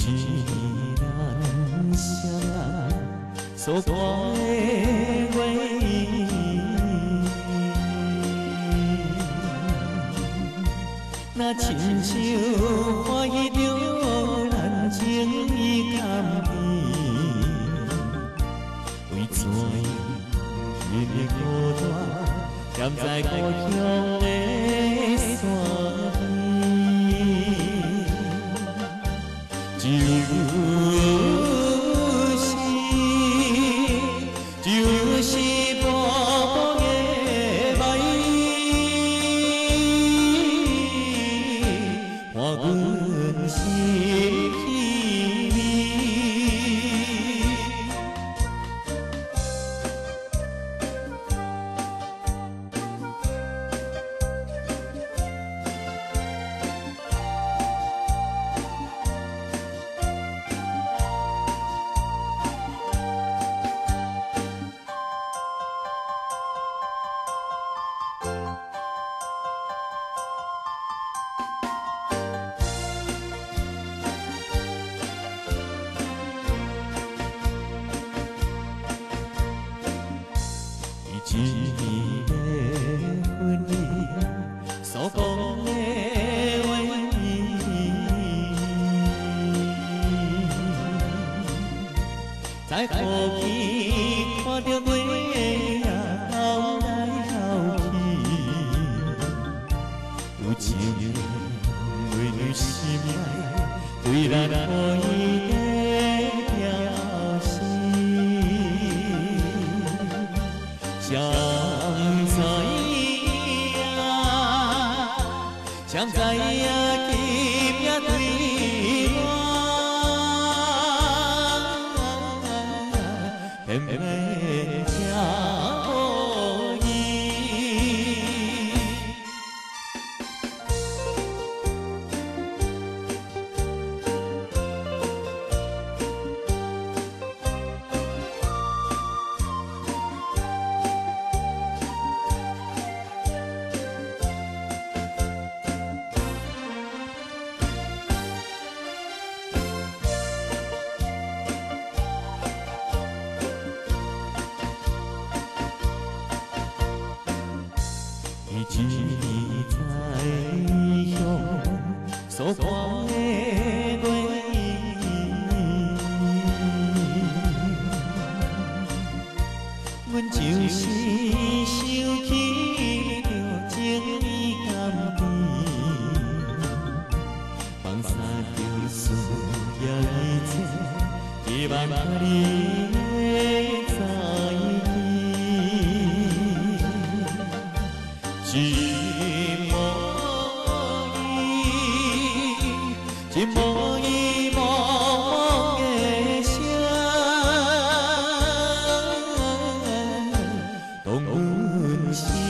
一咱相爱所伴的回忆，那亲像欢喜着咱情意甘甜，为怎样日日孤单，踮在故乡的山边，就是薄薄的爱，伴阮心稀微。一年的婚礼，所讲的话语，在雨天看着月夜流来流去，有情人为你心内对咱可以的表示。谁知影今夜对我偏偏这无意。一年在乡所伴的回忆，阮就是想起着情意甘甜，放下着所有一切，希望你会知情无依茫茫的声，当阮心。